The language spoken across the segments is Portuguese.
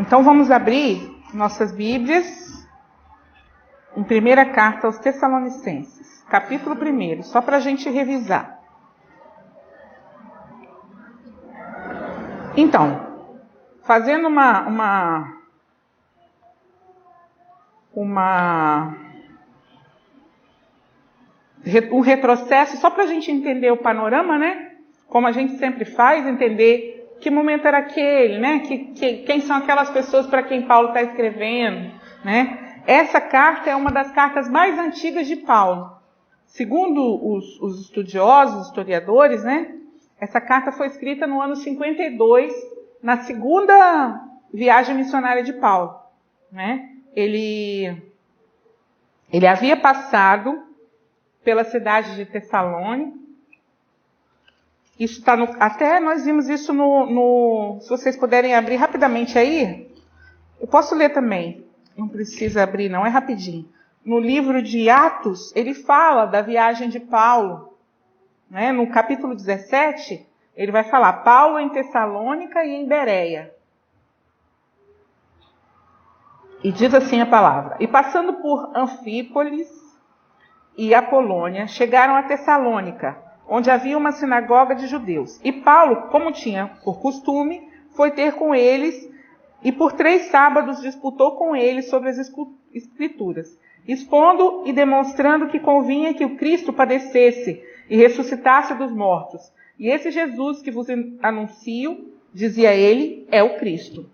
Então vamos abrir nossas Bíblias em primeira carta aos Tessalonicenses, capítulo 1, só para a gente revisar. Então, fazendo um retrocesso, só para a gente entender o panorama, né? Como a gente sempre faz, entender que momento era aquele, né? Quem são aquelas pessoas para quem Paulo está escrevendo, né? Essa carta é uma das cartas mais antigas de Paulo. Segundo os estudiosos, os historiadores, né? Essa carta foi escrita no ano 52, na segunda viagem missionária de Paulo, né? Ele havia passado pela cidade de Tessalônica. Isso está até nós vimos isso se vocês puderem abrir rapidamente aí, eu posso ler também, não precisa abrir não, é rapidinho. No livro de Atos, ele fala da viagem de Paulo, né? No capítulo 17, ele vai falar Paulo em Tessalônica e em Bereia. E diz assim a palavra: e passando por Anfípolis e Apolônia, chegaram a Tessalônica, onde havia uma sinagoga de judeus. E Paulo, como tinha por costume, foi ter com eles, e por 3 sábados disputou com eles sobre as Escrituras, expondo e demonstrando que convinha que o Cristo padecesse e ressuscitasse dos mortos. E esse Jesus que vos anuncio, dizia ele, é o Cristo.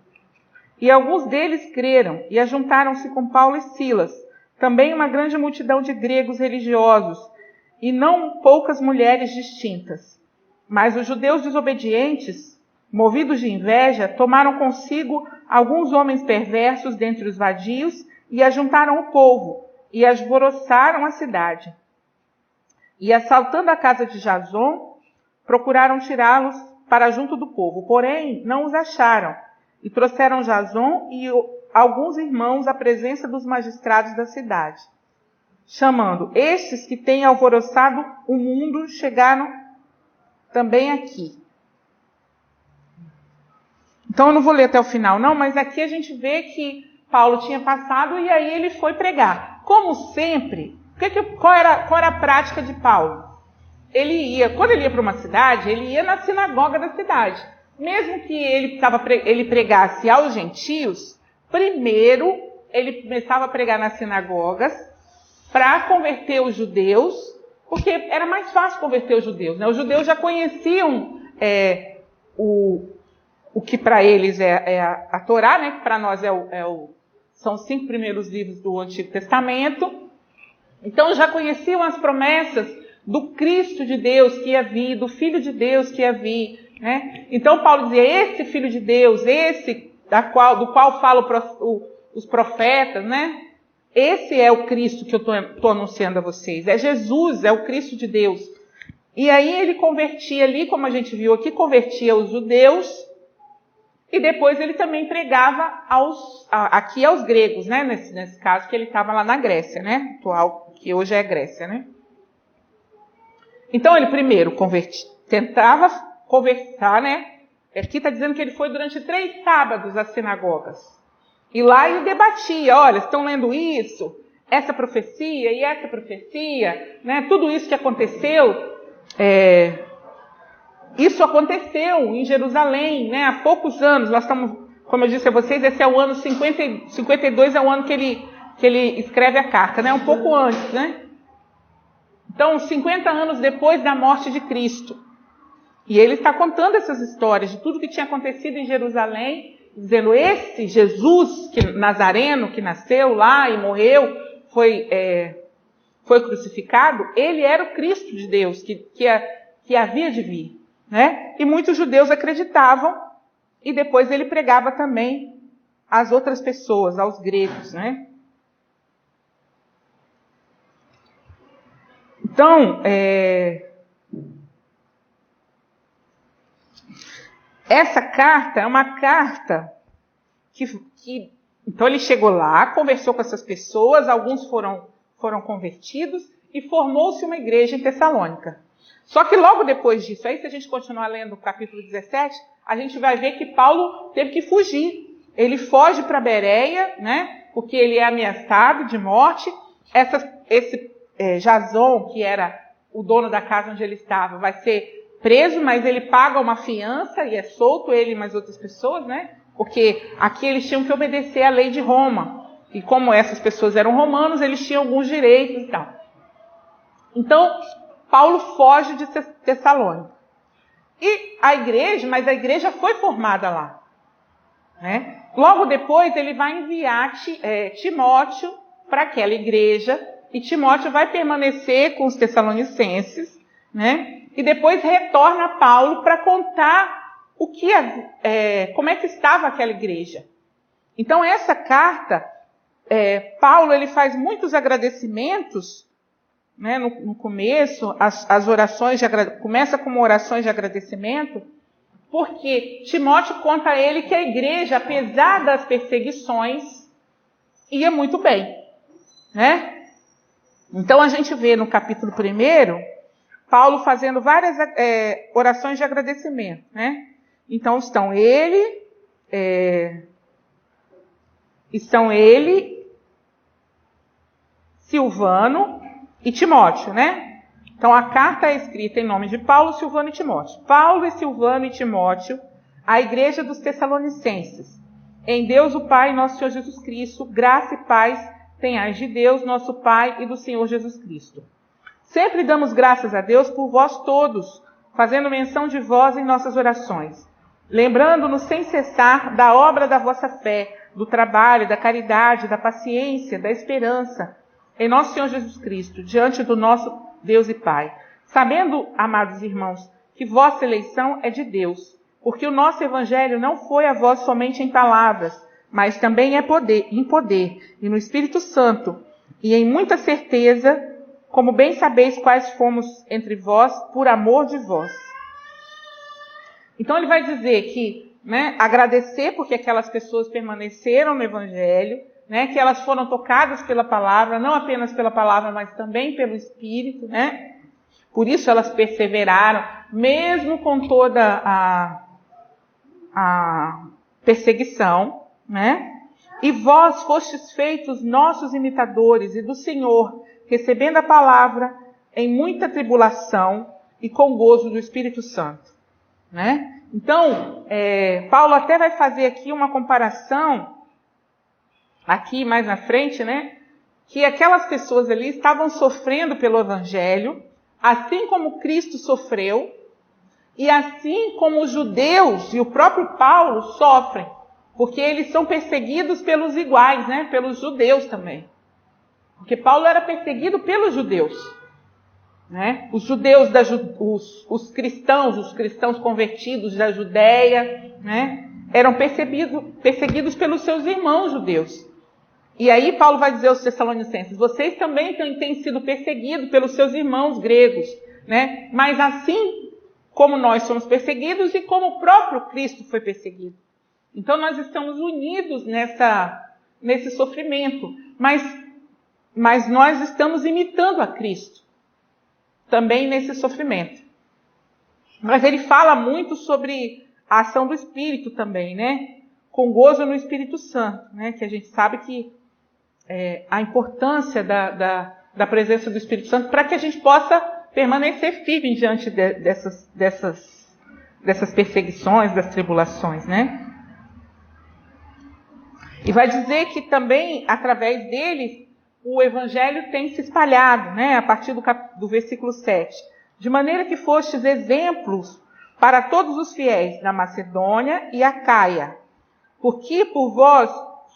E alguns deles creram e ajuntaram-se com Paulo e Silas, também uma grande multidão de gregos religiosos, e não poucas mulheres distintas. Mas os judeus desobedientes, movidos de inveja, tomaram consigo alguns homens perversos dentre os vadios e ajuntaram o povo e alvoroçaram a cidade. E assaltando a casa de Jason, procuraram tirá-los para junto do povo, porém não os acharam, e trouxeram Jason e alguns irmãos à presença dos magistrados da cidade, chamando: estes que têm alvoroçado o mundo chegaram também aqui. Então eu não vou ler até o final não, mas aqui a gente vê que Paulo tinha passado e aí ele foi pregar. Como sempre, qual era a prática de Paulo? Quando ele ia para uma cidade, ele ia na sinagoga da cidade. Mesmo que ele pregasse aos gentios, primeiro ele começava a pregar nas sinagogas, para converter os judeus, porque era mais fácil converter os judeus, né? Os judeus já conheciam o que para eles é a Torá, né? Que para nós são os 5 primeiros livros do Antigo Testamento. Então já conheciam as promessas do Cristo de Deus que ia vir, do Filho de Deus que ia vir, né? Então Paulo dizia: esse Filho de Deus, esse do qual falam os profetas, né? Esse é o Cristo que eu estou anunciando a vocês. É Jesus, é o Cristo de Deus. E aí ele convertia ali, como a gente viu aqui, convertia os judeus. E depois ele também pregava aqui aos gregos, né? Nesse caso que ele estava lá na Grécia, né? Atual, que hoje é a Grécia, né? Então ele primeiro tentava conversar, né? Aqui está dizendo que ele foi durante 3 sábados às sinagogas. E lá ele debatia: olha, estão lendo isso, essa profecia e essa profecia, né? Tudo isso que aconteceu, isso aconteceu em Jerusalém, né? Há poucos anos. Nós estamos, como eu disse a vocês, esse é o ano 52, é o ano que ele escreve a carta, né? Um pouco antes, né? Então, 50 anos depois da morte de Cristo. E ele está contando essas histórias de tudo que tinha acontecido em Jerusalém, dizendo: esse Jesus Nazareno que nasceu lá e morreu, foi crucificado, ele era o Cristo de Deus que havia de vir, né? E muitos judeus acreditavam, e depois ele pregava também às outras pessoas, aos gregos, né? Então, essa carta é uma carta que então ele chegou lá, conversou com essas pessoas, alguns foram convertidos e formou-se uma igreja em Tessalônica. Só que logo depois disso, aí se a gente continuar lendo o capítulo 17, a gente vai ver que Paulo teve que fugir. ele foge para Bereia, né? Porque ele é ameaçado de morte. Esse Jason, que era o dono da casa onde ele estava, vai ser preso, mas ele paga uma fiança e é solto, ele e mais outras pessoas, né? Porque aqui eles tinham que obedecer à lei de Roma. E como essas pessoas eram romanos, eles tinham alguns direitos e tal. Então, Paulo foge de Tessalônica. E a igreja foi formada lá, né? Logo depois, ele vai enviar Timóteo para aquela igreja, e Timóteo vai permanecer com os tessalonicenses, né? E depois retorna a Paulo para contar como é que estava aquela igreja. Então, essa carta, Paulo ele faz muitos agradecimentos, né, no começo, as orações começa com orações de agradecimento, porque Timóteo conta a ele que a igreja, apesar das perseguições, ia muito bem, né? Então a gente vê no capítulo 1, Paulo fazendo várias orações de agradecimento, né? Então estão ele, Silvano e Timóteo, né? Então a carta é escrita em nome de Paulo, Silvano e Timóteo. Paulo e Silvano e Timóteo, a igreja dos Tessalonicenses. Em Deus o Pai, nosso Senhor Jesus Cristo, graça e paz tenhais de Deus, nosso Pai, e do Senhor Jesus Cristo. Sempre damos graças a Deus por vós todos, fazendo menção de vós em nossas orações, lembrando-nos sem cessar da obra da vossa fé, do trabalho, da caridade, da paciência, da esperança, em nosso Senhor Jesus Cristo, diante do nosso Deus e Pai. Sabendo, amados irmãos, que vossa eleição é de Deus, porque o nosso evangelho não foi a vós somente em palavras, mas também em poder, e no Espírito Santo, e em muita certeza, como bem sabeis quais fomos entre vós, por amor de vós. Então ele vai dizer que, né, agradecer porque aquelas pessoas permaneceram no evangelho, né, que elas foram tocadas pela palavra, não apenas pela palavra, mas também pelo Espírito, né? Por isso elas perseveraram, mesmo com toda a perseguição, né? E vós fostes feitos nossos imitadores e do Senhor, recebendo a palavra em muita tribulação e com gozo do Espírito Santo, né? Então, Paulo até vai fazer aqui uma comparação, aqui mais na frente, né? Que aquelas pessoas ali estavam sofrendo pelo Evangelho, assim como Cristo sofreu, e assim como os judeus e o próprio Paulo sofrem, porque eles são perseguidos pelos iguais, né? Pelos judeus também. Porque Paulo era perseguido pelos judeus, né? Os judeus, os cristãos convertidos da Judéia, né? Eram perseguidos pelos seus irmãos judeus. E aí Paulo vai dizer aos Tessalonicenses, vocês também têm sido perseguidos pelos seus irmãos gregos, né? Mas assim como nós somos perseguidos e como o próprio Cristo foi perseguido. Então nós estamos unidos nesse sofrimento, mas nós estamos imitando a Cristo, também nesse sofrimento. Mas ele fala muito sobre a ação do Espírito também, né? Com gozo no Espírito Santo, né? Que a gente sabe que a importância da presença do Espírito Santo para que a gente possa permanecer firme diante dessas perseguições, das tribulações, né? E vai dizer que também, através dele, o Evangelho tem se espalhado, né? A partir do versículo 7. De maneira que fostes exemplos para todos os fiéis na Macedônia e Acaia, porque por vós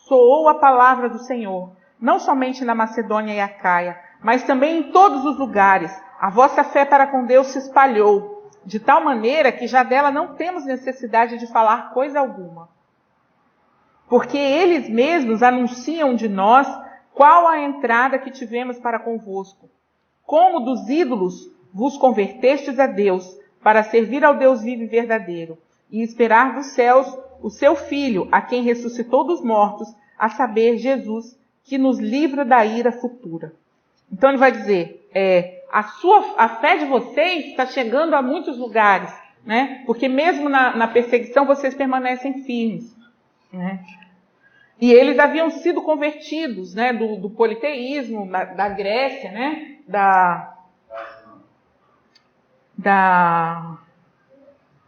soou a palavra do Senhor, não somente na Macedônia e Acaia, mas também em todos os lugares. A vossa fé para com Deus se espalhou, de tal maneira que já dela não temos necessidade de falar coisa alguma. Porque eles mesmos anunciam de nós qual a entrada que tivemos para convosco. Como dos ídolos vos convertestes a Deus, para servir ao Deus vivo e verdadeiro, e esperar dos céus o seu Filho, a quem ressuscitou dos mortos, a saber, Jesus, que nos livra da ira futura. Então ele vai dizer, a fé de vocês está chegando a muitos lugares, né? Porque mesmo na perseguição vocês permanecem firmes, né? E eles haviam sido convertidos, né, do politeísmo, da Grécia, né, da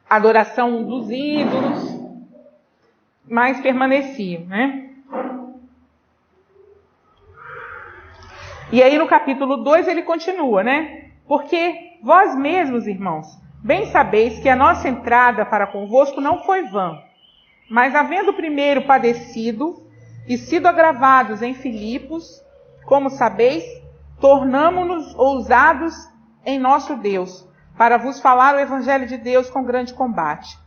adoração dos ídolos, mas permaneciam, né? E aí no capítulo 2 ele continua, né? Porque vós mesmos, irmãos, bem sabeis que a nossa entrada para convosco não foi vã, mas havendo primeiro padecido e sido agravados em Filipos, como sabeis, tornamo-nos ousados em nosso Deus, para vos falar o Evangelho de Deus com grande combate.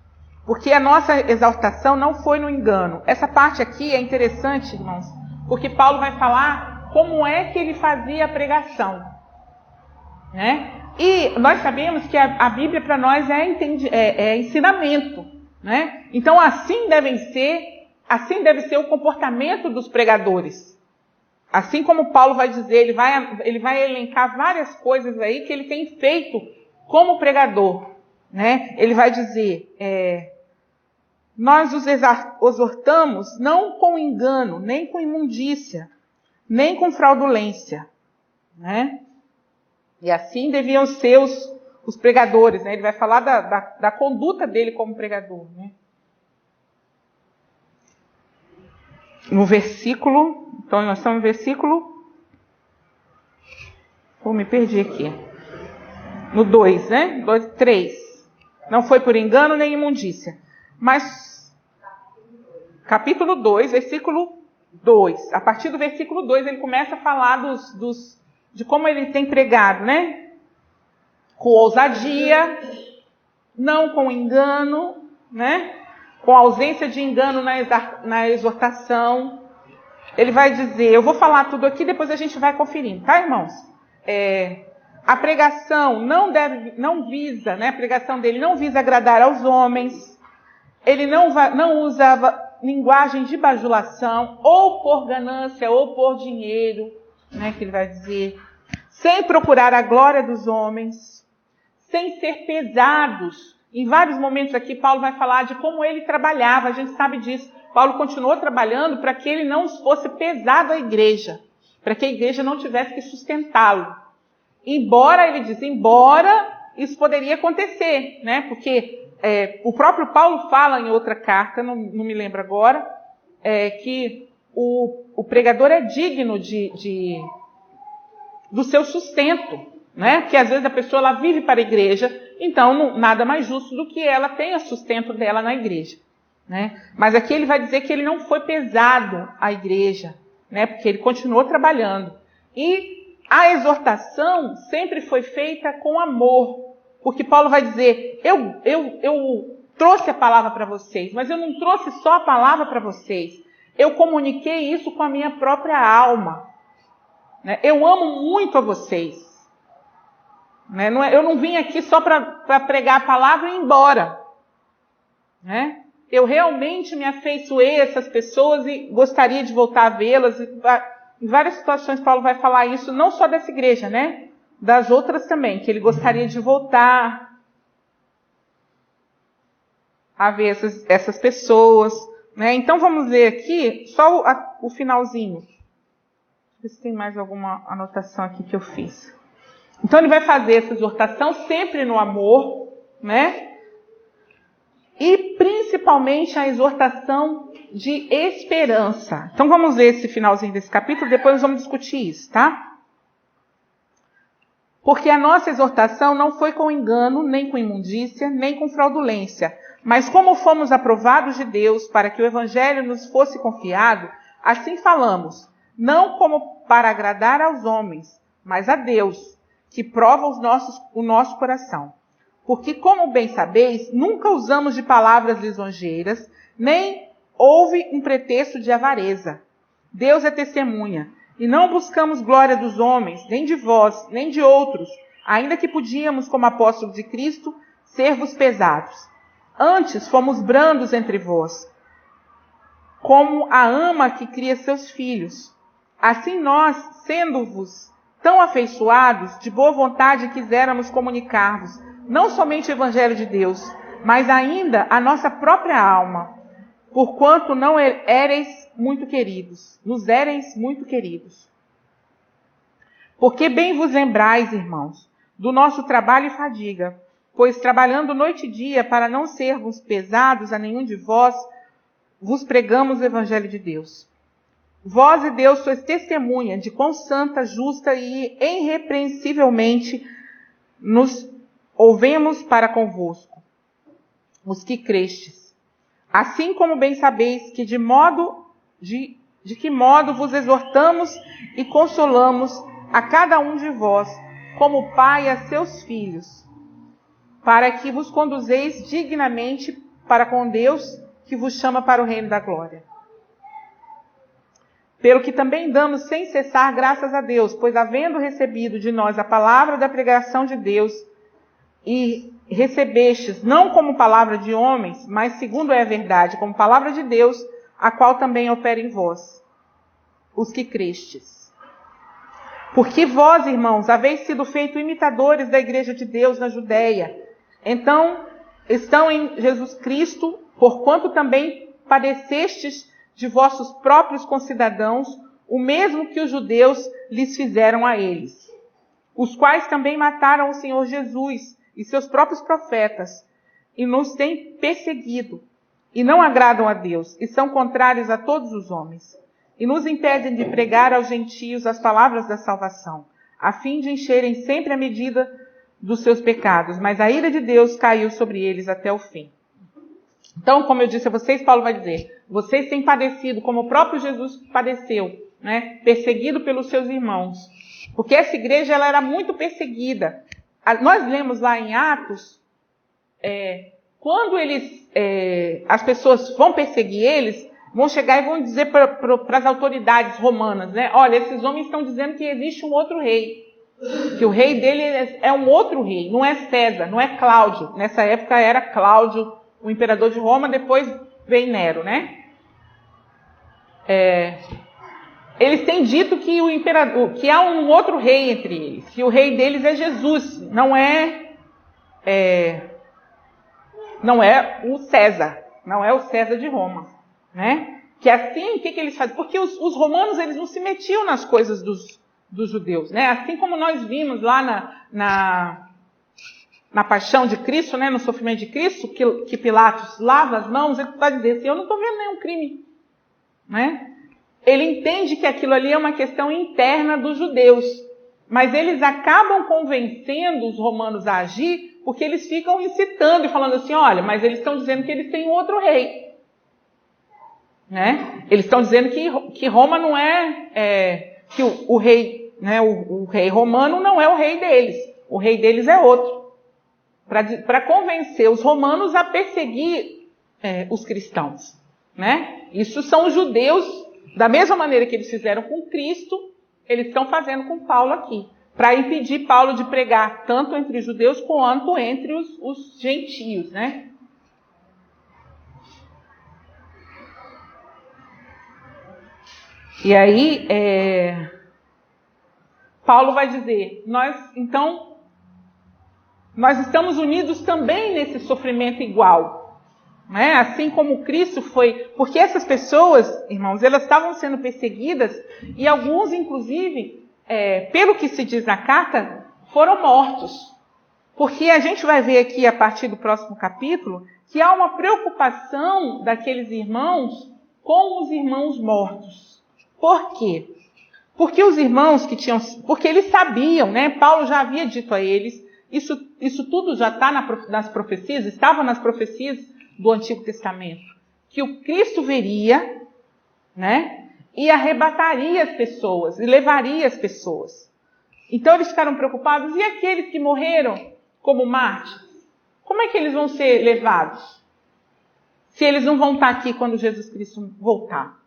Porque a nossa exaltação não foi no engano. Essa parte aqui é interessante, irmãos, porque Paulo vai falar como é que ele fazia a pregação, né? E nós sabemos que a Bíblia para nós é ensinamento, né? Então assim deve ser o comportamento dos pregadores. Assim como Paulo vai dizer, ele vai elencar várias coisas aí que ele tem feito como pregador, né? Ele vai dizer, nós os exortamos não com engano, nem com imundícia, nem com fraudulência, né? E assim deviam ser os pregadores, né? Ele vai falar da conduta dele como pregador, né? No versículo, então nós estamos no versículo, me perdi aqui, no 2, né? 3, não foi por engano nem imundícia, mas capítulo 2, versículo 2, a partir do versículo 2 ele começa a falar de como ele tem pregado, né? Com ousadia, não com engano, né? Com ausência de engano na exortação. Ele vai dizer, eu vou falar tudo aqui, depois a gente vai conferindo, tá, irmãos? A pregação não visa, né? A pregação dele não visa agradar aos homens. Ele não usava linguagem de bajulação, ou por ganância, ou por dinheiro, né? Que ele vai dizer, sem procurar a glória dos homens, sem ser pesados. Em vários momentos aqui, Paulo vai falar de como ele trabalhava, a gente sabe disso. Paulo continuou trabalhando para que ele não fosse pesado à igreja, para que a igreja não tivesse que sustentá-lo. Embora isso poderia acontecer, né? Porque o próprio Paulo fala em outra carta, não me lembro agora, que o pregador é digno do seu sustento, né? Que às vezes a pessoa ela vive para a igreja, então nada mais justo do que ela tenha sustento dela na igreja, né? Mas aqui ele vai dizer que ele não foi pesado à igreja, né? Porque ele continuou trabalhando. E a exortação sempre foi feita com amor, porque Paulo vai dizer, eu trouxe a palavra para vocês, mas eu não trouxe só a palavra para vocês, eu comuniquei isso com a minha própria alma, né? Eu amo muito a vocês. Eu não vim aqui só para pregar a palavra e ir embora, né? Eu realmente me afeiçoei a essas pessoas e gostaria de voltar a vê-las. Em várias situações Paulo vai falar isso, não só dessa igreja, né? Das outras também, que ele gostaria de voltar a ver essas pessoas, né? Então vamos ver aqui só o finalzinho. Deixa eu ver se tem mais alguma anotação aqui que eu fiz. Então ele vai fazer essa exortação sempre no amor, né? E principalmente a exortação de esperança. Então vamos ler esse finalzinho desse capítulo, depois nós vamos discutir isso, tá? Porque a nossa exortação não foi com engano, nem com imundícia, nem com fraudulência, mas como fomos aprovados de Deus para que o evangelho nos fosse confiado, assim falamos, não como para agradar aos homens, mas a Deus, que prova o nosso coração. Porque, como bem sabeis, nunca usamos de palavras lisonjeiras, nem houve um pretexto de avareza. Deus é testemunha, e não buscamos glória dos homens, nem de vós, nem de outros, ainda que podíamos, como apóstolos de Cristo, ser-vos pesados. Antes fomos brandos entre vós, como a ama que cria seus filhos. Assim nós, sendo-vos tão afeiçoados, de boa vontade quiséramos comunicar-vos, não somente o Evangelho de Deus, mas ainda a nossa própria alma, porquanto não ereis muito queridos. Nos éreis muito queridos. Porque bem vos lembrais, irmãos, do nosso trabalho e fadiga, pois trabalhando noite e dia para não sermos pesados a nenhum de vós, vos pregamos o Evangelho de Deus. Vós e Deus sois testemunha de quão santa, justa e irrepreensivelmente nos ouvemos para convosco, os que crestes. Assim como bem sabeis que de que modo vos exortamos e consolamos a cada um de vós, como pai a seus filhos, para que vos conduzeis dignamente para com Deus, que vos chama para o reino da glória. Pelo que também damos sem cessar graças a Deus, pois havendo recebido de nós a palavra da pregação de Deus, e recebestes, não como palavra de homens, mas segundo é a verdade, como palavra de Deus, a qual também opera em vós, os que crestes. Porque vós, irmãos, haveis sido feitos imitadores da igreja de Deus na Judéia. Então, estão em Jesus Cristo, porquanto também padecestes de vossos próprios concidadãos, o mesmo que os judeus lhes fizeram a eles, os quais também mataram o Senhor Jesus e seus próprios profetas, e nos têm perseguido, e não agradam a Deus, e são contrários a todos os homens, e nos impedem de pregar aos gentios as palavras da salvação, a fim de encherem sempre a medida dos seus pecados, mas a ira de Deus caiu sobre eles até o fim. Então, como eu disse a vocês, Paulo vai dizer, vocês têm padecido como o próprio Jesus padeceu, né? Perseguido pelos seus irmãos. Porque essa igreja ela era muito perseguida. Nós lemos lá em Atos, quando as pessoas vão perseguir eles, vão chegar e vão dizer para as autoridades romanas, né? Olha, esses homens estão dizendo que existe um outro rei. Que o rei dele é um outro rei, não é César, não é Cláudio. Nessa época era Cláudio, o imperador de Roma, depois vem Nero, né? Eles têm dito que que há um outro rei entre eles, que o rei deles é Jesus, não é o César, não é o César de Roma, né? Que assim, o que eles fazem? Porque os romanos eles não se metiam nas coisas dos judeus, né? Assim como nós vimos lá na paixão de Cristo, né, no sofrimento de Cristo, que Pilatos lava as mãos, ele está dizendo assim, eu não estou vendo nenhum crime. Né? Ele entende que aquilo ali é uma questão interna dos judeus, mas eles acabam convencendo os romanos a agir, porque eles ficam incitando e falando assim, olha, mas eles estão dizendo que eles têm outro rei. Né? Eles estão dizendo que Roma não que o rei, né, o rei romano não é o rei deles, o rei deles é outro. Para convencer os romanos a perseguir os cristãos. Né? Isso são os judeus, da mesma maneira que eles fizeram com Cristo, eles estão fazendo com Paulo aqui. Para impedir Paulo de pregar tanto entre os judeus quanto entre os gentios. Né? E aí, Paulo vai dizer, nós estamos unidos também nesse sofrimento igual, né? Assim como Cristo foi, porque essas pessoas, irmãos, elas estavam sendo perseguidas e alguns, inclusive, pelo que se diz na carta, foram mortos. Porque a gente vai ver aqui, a partir do próximo capítulo, que há uma preocupação daqueles irmãos com os irmãos mortos. Por quê? Porque os irmãos porque eles sabiam, né? Paulo já havia dito a eles, isso tudo já está nas profecias, estava nas profecias do Antigo Testamento, que o Cristo viria, né, e arrebataria as pessoas, e levaria as pessoas. Então eles ficaram preocupados, e aqueles que morreram como mártires? Como é que eles vão ser levados? Se eles não vão estar aqui quando Jesus Cristo voltar.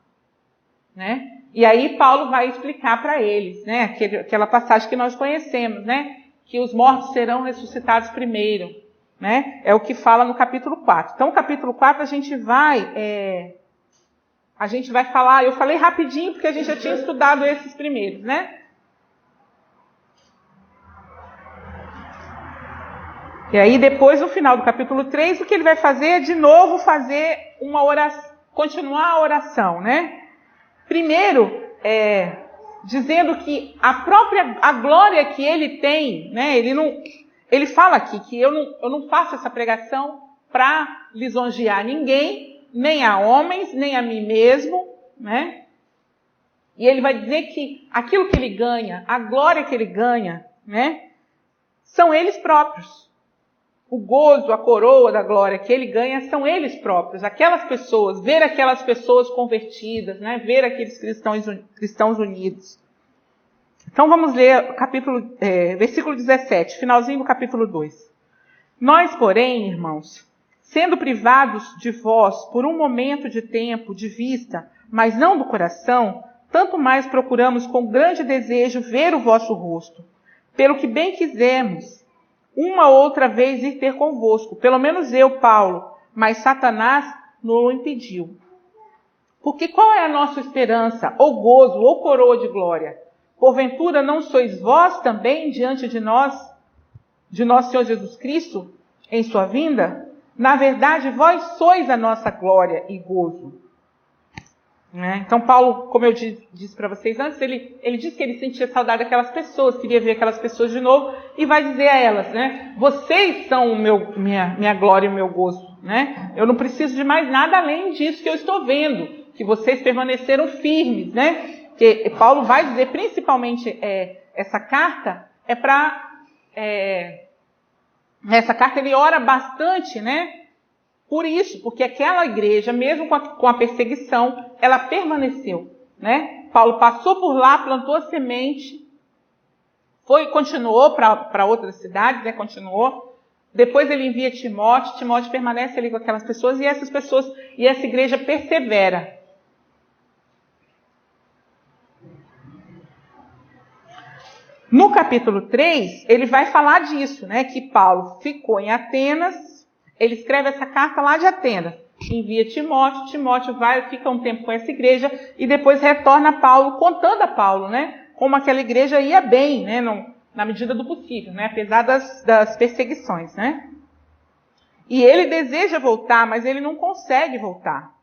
Né? E aí Paulo vai explicar para eles, né, aquela passagem que nós conhecemos, né? Que os mortos serão ressuscitados primeiro, né? É o que fala no capítulo 4. Então, no capítulo 4 a gente vai falar, eu falei rapidinho porque a gente já tinha estudado esses primeiros, né? E aí depois, no final do capítulo 3, o que ele vai fazer é de novo fazer uma oração, continuar a oração, né? Primeiro, dizendo que a glória que ele tem, né? Ele fala aqui que eu não faço essa pregação para lisonjear ninguém, nem a homens, nem a mim mesmo, né? E ele vai dizer que aquilo que ele ganha, a glória que ele ganha, né? São eles próprios. O gozo, a coroa da glória que ele ganha são eles próprios. Aquelas pessoas, ver aquelas pessoas convertidas, né? Ver aqueles cristãos unidos. Então vamos ler versículo 17, finalzinho do capítulo 2. Nós, porém, irmãos, sendo privados de vós por um momento de tempo, de vista, mas não do coração, tanto mais procuramos com grande desejo ver o vosso rosto, pelo que bem quisemos uma outra vez ir ter convosco, pelo menos eu, Paulo, mas Satanás nos impediu. Porque qual é a nossa esperança, ou gozo, ou coroa de glória? Porventura não sois vós também diante de nosso Senhor Jesus Cristo, em sua vinda? Na verdade, vós sois a nossa glória e gozo. Então, Paulo, como eu disse para vocês antes, ele disse que ele sentia saudade daquelas pessoas, queria ver aquelas pessoas de novo, e vai dizer a elas, né? Vocês são minha glória e o meu gozo, né? Eu não preciso de mais nada além disso que eu estou vendo, que vocês permaneceram firmes, né? Que Paulo vai dizer, principalmente, essa carta nessa carta ele ora bastante, né? Por isso, porque aquela igreja, mesmo com a perseguição, ela permaneceu, né? Paulo passou por lá, plantou a semente, continuou para outras cidades, né? Continuou. Depois ele envia Timóteo, Timóteo permanece ali com aquelas pessoas, e essa igreja persevera. No capítulo 3, ele vai falar disso, né? Que Paulo ficou em Atenas. Ele escreve essa carta lá de Atenas, envia Timóteo, Timóteo fica um tempo com essa igreja e depois retorna a Paulo, contando a Paulo, né, como aquela igreja ia bem, né, na medida do possível, né, apesar das perseguições, né. E ele deseja voltar, mas ele não consegue voltar.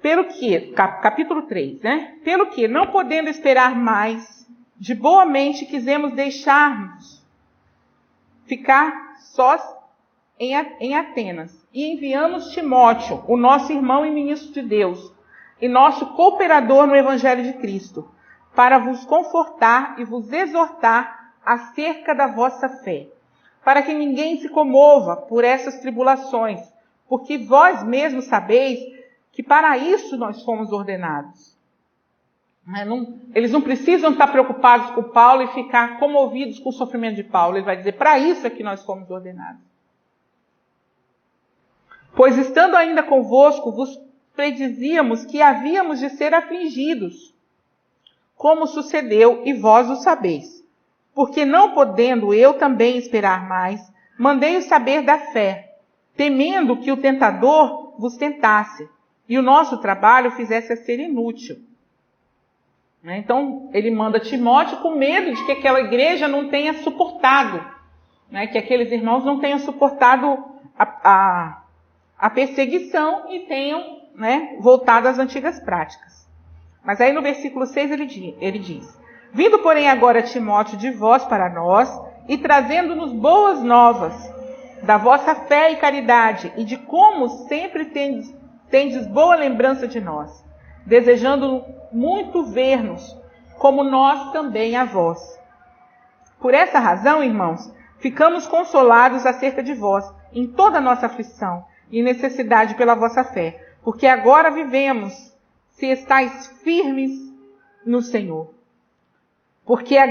Pelo que, capítulo 3, né, pelo que, não podendo esperar mais, de boa mente quisemos deixar-nos ficar sós em Atenas, e enviamos Timóteo, o nosso irmão e ministro de Deus, e nosso cooperador no Evangelho de Cristo, para vos confortar e vos exortar acerca da vossa fé, para que ninguém se comova por essas tribulações, porque vós mesmos sabeis que para isso nós fomos ordenados. Eles não precisam estar preocupados com Paulo e ficar comovidos com o sofrimento de Paulo. Ele vai dizer, para isso é que nós fomos ordenados. Pois estando ainda convosco, vos predizíamos que havíamos de ser afligidos, como sucedeu, e vós o sabeis. Porque não podendo eu também esperar mais, mandei-o saber da fé, temendo que o tentador vos tentasse, e o nosso trabalho fizesse a ser inútil. Então, ele manda Timóteo com medo de que aquela igreja não tenha suportado, que aqueles irmãos não tenham suportado a perseguição e tenham, voltado às antigas práticas. Mas aí no versículo 6 ele diz, vindo, porém, agora Timóteo de vós para nós, e trazendo-nos boas novas da vossa fé e caridade, e de como sempre tendes boa lembrança de nós, desejando muito ver-nos, como nós também a vós. Por essa razão, irmãos, ficamos consolados acerca de vós, em toda a nossa aflição e necessidade pela vossa fé, porque agora vivemos, se estáis firmes no Senhor. Porque a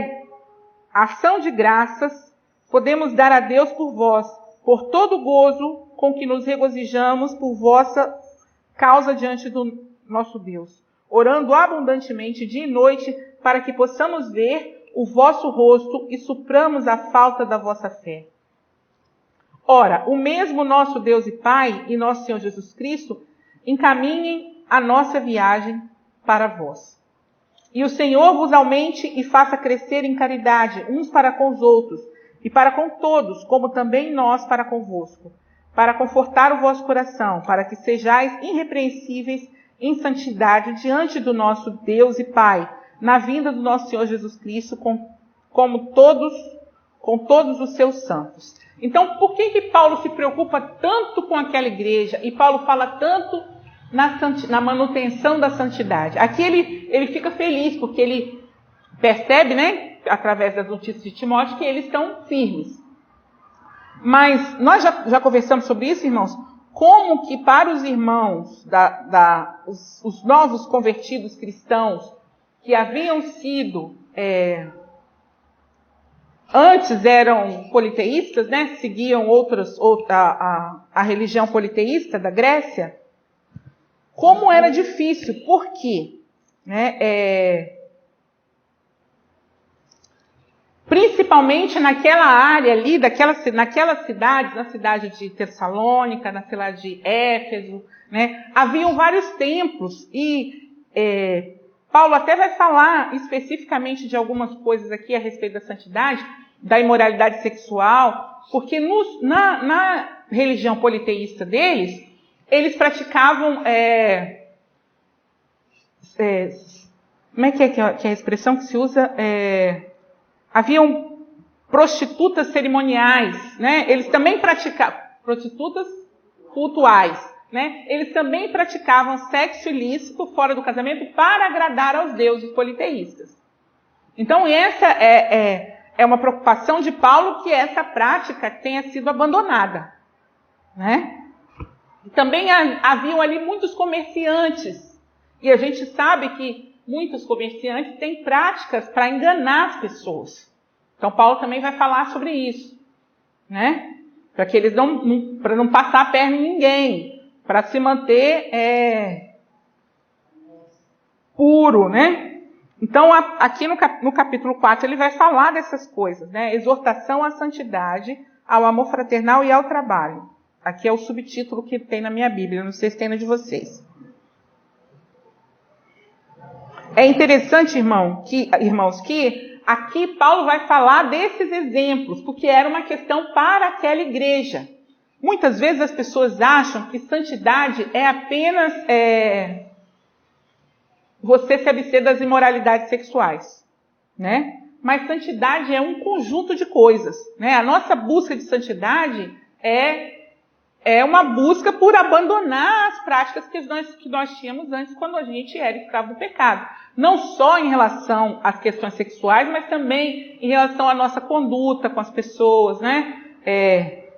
ação de graças podemos dar a Deus por vós, por todo o gozo com que nos regozijamos por vossa causa diante do nosso Deus, orando abundantemente dia e noite, para que possamos ver o vosso rosto e supramos a falta da vossa fé. Ora, o mesmo nosso Deus e Pai e nosso Senhor Jesus Cristo encaminhem a nossa viagem para vós. E o Senhor vos aumente e faça crescer em caridade uns para com os outros e para com todos, como também nós para convosco, para confortar o vosso coração, para que sejais irrepreensíveis em santidade diante do nosso Deus e Pai, na vinda do nosso Senhor Jesus Cristo, com todos os seus santos. Então, por que Paulo se preocupa tanto com aquela igreja e Paulo fala tanto na manutenção da santidade? Aqui ele fica feliz porque ele percebe, né, através das notícias de Timóteo, que eles estão firmes. Mas nós já conversamos sobre isso, irmãos, como que para os irmãos, os novos convertidos cristãos, que haviam sido, antes eram politeístas, né, seguiam a religião politeísta da Grécia, como era difícil, por quê? Principalmente naquela área ali, naquelas cidades, na cidade de Tessalônica, na cidade de Éfeso, né, haviam vários templos e Paulo até vai falar especificamente de algumas coisas aqui a respeito da santidade, da imoralidade sexual, porque na religião politeísta deles, eles praticavam, como é que é a expressão que se usa? Haviam prostitutas cerimoniais, né? Eles também praticavam, prostitutas cultuais, né? Eles também praticavam sexo ilícito fora do casamento para agradar aos deuses politeístas. Então essa é uma preocupação de Paulo que essa prática tenha sido abandonada, né? E também haviam ali muitos comerciantes, e a gente sabe que muitos comerciantes têm práticas para enganar as pessoas. Então Paulo também vai falar sobre isso, né? Para que eles para não passar a perna em ninguém, para se manter puro, né? Então aqui no capítulo 4 ele vai falar dessas coisas, né? Exortação à santidade, ao amor fraternal e ao trabalho. Aqui é o subtítulo que tem na minha Bíblia, não sei se tem na de vocês. É interessante, irmãos, que aqui Paulo vai falar desses exemplos, porque era uma questão para aquela igreja. Muitas vezes as pessoas acham que santidade é apenas você se abster das imoralidades sexuais, né? Mas santidade é um conjunto de coisas, né? A nossa busca de santidade é uma busca por abandonar as práticas que nós tínhamos antes, quando a gente era escravo do pecado. Não só em relação às questões sexuais, mas também em relação à nossa conduta com as pessoas, né?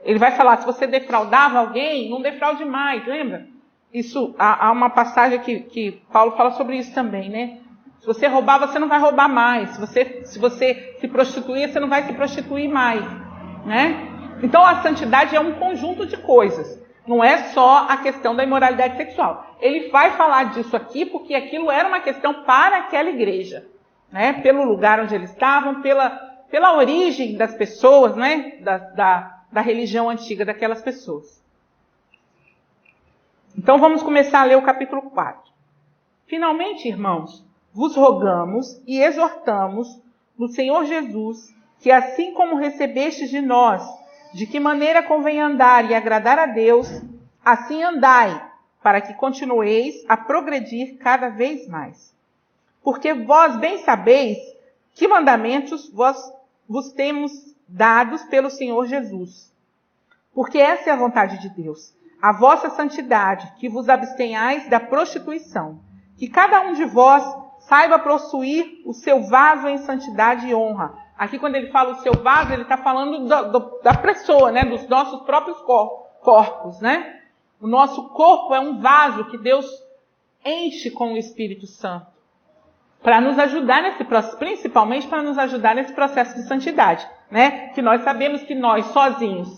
Ele vai falar, se você defraudava alguém, não defraude mais, lembra? Isso, há uma passagem que Paulo fala sobre isso também, né? Se você roubar, você não vai roubar mais. Se você se prostituir, você não vai se prostituir mais, né? Então a santidade é um conjunto de coisas. Não é só a questão da imoralidade sexual. Ele vai falar disso aqui porque aquilo era uma questão para aquela igreja, né? Pelo lugar onde eles estavam, pela origem das pessoas, né? Da religião antiga daquelas pessoas. Então vamos começar a ler o capítulo 4. Finalmente, irmãos, vos rogamos e exortamos no Senhor Jesus que assim como recebestes de nós, de que maneira convém andar e agradar a Deus, assim andai, para que continueis a progredir cada vez mais. Porque vós bem sabeis que mandamentos vos temos dados pelo Senhor Jesus. Porque essa é a vontade de Deus, a vossa santidade, que vos abstenhais da prostituição, que cada um de vós saiba possuir o seu vaso em santidade e honra. Aqui, quando ele fala o seu vaso, ele está falando da pessoa, né? Dos nossos próprios corpos, né? O nosso corpo é um vaso que Deus enche com o Espírito Santo para nos ajudar principalmente para nos ajudar nesse processo de santidade, né? Que nós sabemos que nós sozinhos,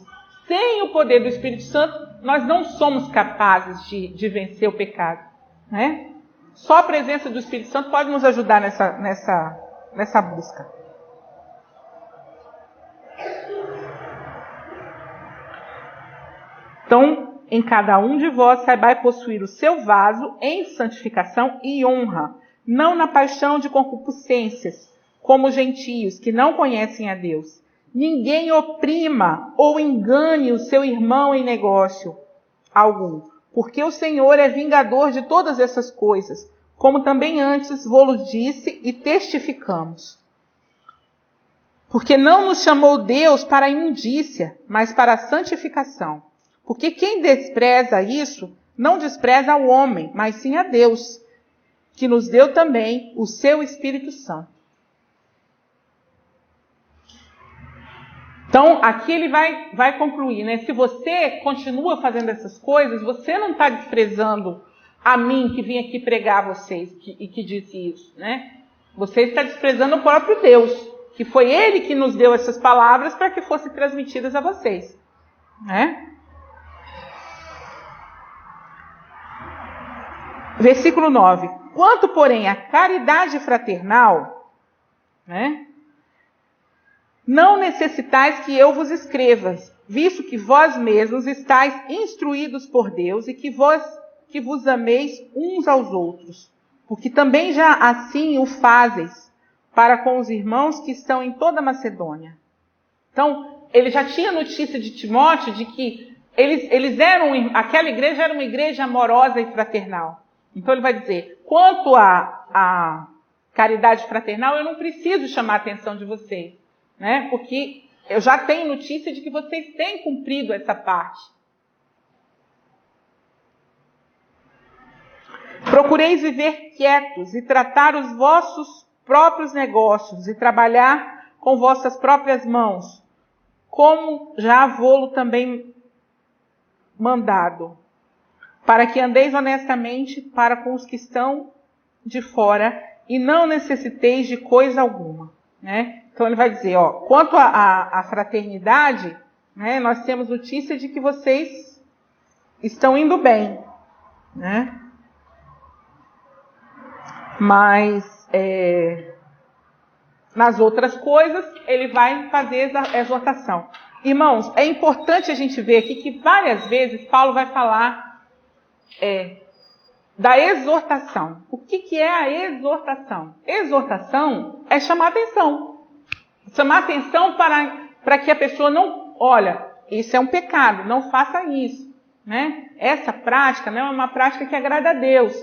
sem o poder do Espírito Santo, nós não somos capazes de vencer o pecado, né? Só a presença do Espírito Santo pode nos ajudar nessa busca. Então, em cada um de vós saibai possuir o seu vaso em santificação e honra, não na paixão de concupiscências, como os gentios que não conhecem a Deus. Ninguém oprima ou engane o seu irmão em negócio algum, porque o Senhor é vingador de todas essas coisas, como também antes vô-lo disse e testificamos. Porque não nos chamou Deus para a imundícia, mas para a santificação. Porque quem despreza isso, não despreza ao homem, mas sim a Deus, que nos deu também o seu Espírito Santo. Então, aqui ele vai concluir, né? Se você continua fazendo essas coisas, você não está desprezando a mim que vim aqui pregar a vocês e que disse isso, né? Você está desprezando o próprio Deus, que foi Ele que nos deu essas palavras para que fossem transmitidas a vocês, né? Versículo 9. Quanto, porém, à caridade fraternal, né? Não necessitais que eu vos escreva, visto que vós mesmos estáis instruídos por Deus e que vos ameis uns aos outros, porque também já assim o fazeis para com os irmãos que estão em toda a Macedônia. Então, ele já tinha notícia de Timóteo de que aquela igreja era uma igreja amorosa e fraternal. Então ele vai dizer, quanto à caridade fraternal, eu não preciso chamar a atenção de vocês, né? Porque eu já tenho notícia de que vocês têm cumprido essa parte. Procureis viver quietos e tratar os vossos próprios negócios e trabalhar com vossas próprias mãos, como já vô-lo também mandado, para que andeis honestamente para com os que estão de fora e não necessiteis de coisa alguma, né? Então ele vai dizer, quanto à fraternidade, né, nós temos notícia de que vocês estão indo bem, né? Mas nas outras coisas ele vai fazer a exortação. Irmãos, é importante a gente ver aqui que várias vezes Paulo vai falar da exortação. O que é a exortação? Exortação é chamar atenção. Chamar atenção para que a pessoa não... Olha, isso é um pecado, não faça isso, né? Essa prática não é uma prática que agrada a Deus.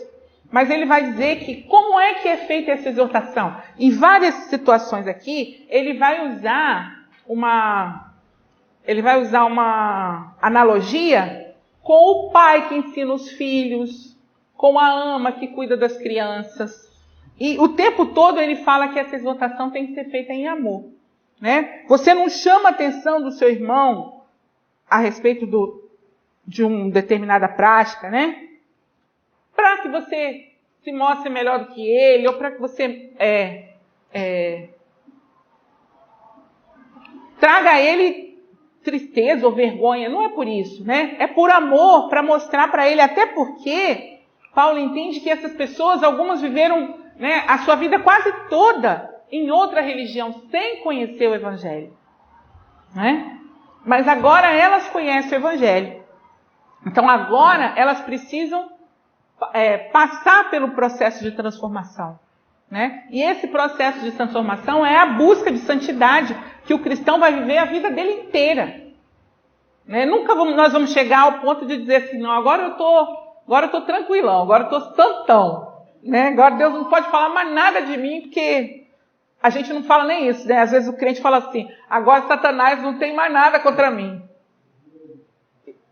Mas ele vai dizer que como é que é feita essa exortação? Em várias situações aqui, ele vai usar uma analogia com o pai que ensina os filhos, com a ama que cuida das crianças. E o tempo todo ele fala que essa exortação tem que ser feita em amor, né? Você não chama a atenção do seu irmão a respeito de uma determinada prática, né? Para que você se mostre melhor do que ele, ou para que você traga a ele tristeza ou vergonha. Não é por isso, né? É por amor, para mostrar para ele, até porque Paulo entende que essas pessoas, algumas viveram, né, a sua vida quase toda em outra religião, sem conhecer o Evangelho, né? Mas agora elas conhecem o Evangelho. Então agora elas precisam passar pelo processo de transformação, né? E esse processo de transformação é a busca de santidade que o cristão vai viver a vida dele inteira, né? Nunca nós vamos chegar ao ponto de dizer assim, não, agora eu tô tranquilão, agora eu tô santão, né? Agora Deus não pode falar mais nada de mim, porque a gente não fala nem isso, né? Às vezes o crente fala assim, agora Satanás não tem mais nada contra mim.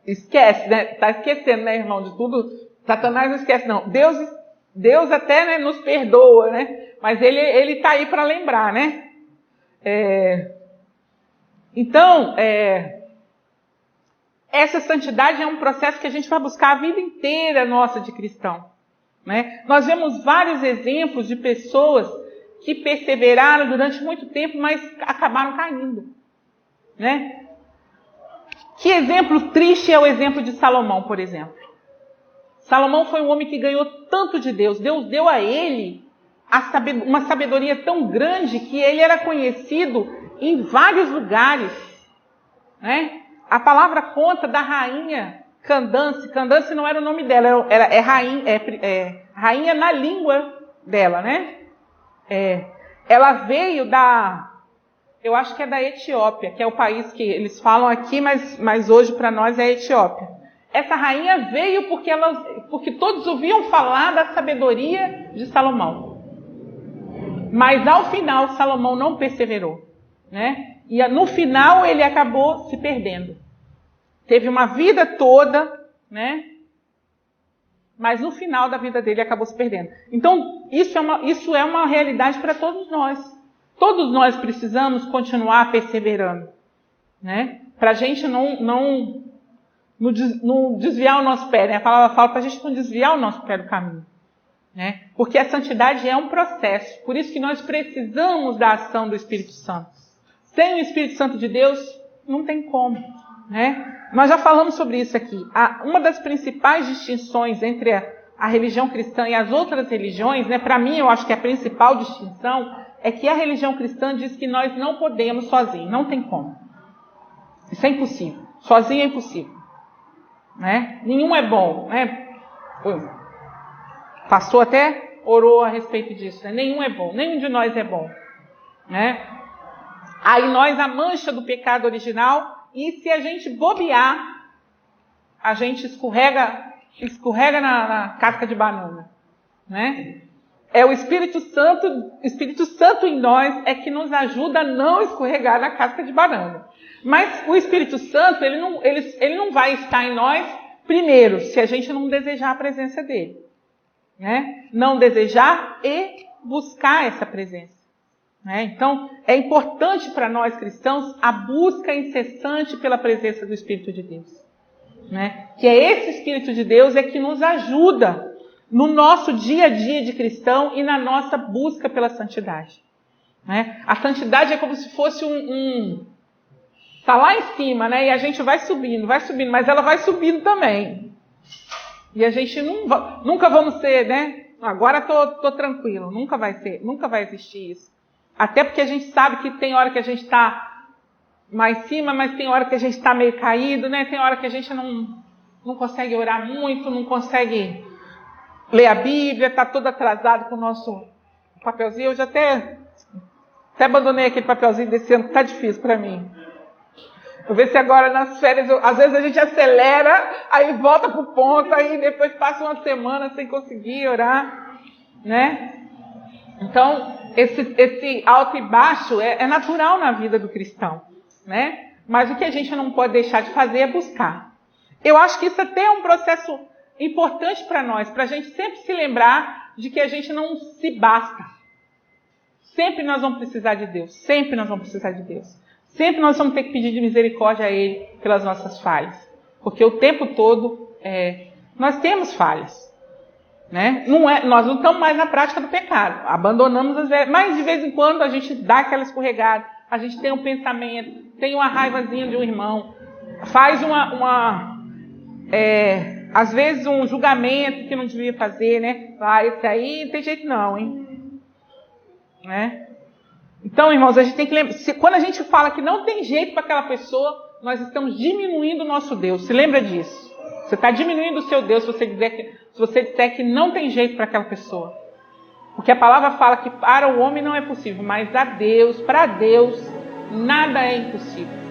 Esquece, né? Tá esquecendo, né, irmão, de tudo. Satanás não esquece, não. Deus até, né, nos perdoa, né? Mas ele está aí para lembrar, né? Então, essa santidade é um processo que a gente vai buscar a vida inteira nossa de cristão, né? Nós vemos vários exemplos de pessoas que perseveraram durante muito tempo, mas acabaram caindo, né? Que exemplo triste é o exemplo de Salomão, por exemplo. Salomão foi um homem que ganhou tanto de Deus. Deus deu a ele uma sabedoria tão grande que ele era conhecido em vários lugares, né? A palavra conta da rainha Candace. Candace não era o nome dela, é rainha na língua dela, né? Ela veio eu acho que é da Etiópia, que é o país que eles falam aqui, mas hoje para nós é a Etiópia. essa rainha veio porque todos ouviam falar da sabedoria de Salomão. Mas ao final, Salomão não perseverou, né? E no final ele acabou se perdendo. Teve uma vida toda, né? Mas no final da vida dele acabou se perdendo. Então, isso é uma realidade para todos nós. Todos nós precisamos continuar perseverando, né? Para a gente não desviar o nosso pé, né? A palavra fala para a gente não desviar o nosso pé do caminho, né? Porque a santidade é um processo. Por isso que nós precisamos da ação do Espírito Santo. Sem o Espírito Santo de Deus, não tem como, né? Nós já falamos sobre isso aqui. Uma das principais distinções entre a religião cristã e as outras religiões, né? Para mim, eu acho que a principal distinção é que a religião cristã diz que nós não podemos sozinhos. Não tem como. Isso é impossível. Sozinho é impossível, né? Nenhum é bom, né? Pastor até orou a respeito disso, né? Nenhum é bom. Nenhum de nós é bom, né? Aí nós, a mancha do pecado original... E se a gente bobear, a gente escorrega na casca de banana, né? É o Espírito Santo em nós é que nos ajuda a não escorregar na casca de banana. Mas o Espírito Santo, ele não vai estar em nós primeiro, se a gente não desejar a presença dele, né? Não desejar e buscar essa presença. Então, é importante para nós cristãos a busca incessante pela presença do Espírito de Deus, né? Que é esse Espírito de Deus é que nos ajuda no nosso dia a dia de cristão e na nossa busca pela santidade, né? A santidade é como se fosse está lá em cima, né? E a gente vai subindo, mas ela vai subindo também. E a gente nunca vamos ser, né? Agora estou tranquilo, nunca vai existir isso. Até porque a gente sabe que tem hora que a gente está mais em cima, mas tem hora que a gente está meio caído, né? Tem hora que a gente não consegue orar muito, não consegue ler a Bíblia, está todo atrasado com o nosso papelzinho. Eu já até abandonei aquele papelzinho desse ano, que está difícil para mim. Eu vejo se agora nas férias, às vezes a gente acelera, aí volta para o ponto, aí depois passa uma semana sem conseguir orar, né? Então, esse alto e baixo é natural na vida do cristão, né? Mas o que a gente não pode deixar de fazer é buscar. Eu acho que isso até é um processo importante para nós, para a gente sempre se lembrar de que a gente não se basta. Sempre nós vamos precisar de Deus, sempre nós vamos precisar de Deus. Sempre nós vamos ter que pedir de misericórdia a Ele pelas nossas falhas. Porque o tempo todo nós temos falhas. Né? Nós não estamos mais na prática do pecado. Abandonamos as velhas. Mas de vez em quando a gente dá aquela escorregada. A gente tem um pensamento, tem uma raivazinha de um irmão. Faz às vezes um julgamento que não devia fazer, né? Esse aí não tem jeito não, hein? Né? Então, irmãos, a gente tem que lembrar. Quando a gente fala que não tem jeito para aquela pessoa, nós estamos diminuindo o nosso Deus. Se lembra disso? Você está diminuindo o seu Deus se você disser que não tem jeito para aquela pessoa. Porque a palavra fala que para o homem não é possível, mas para Deus, nada é impossível.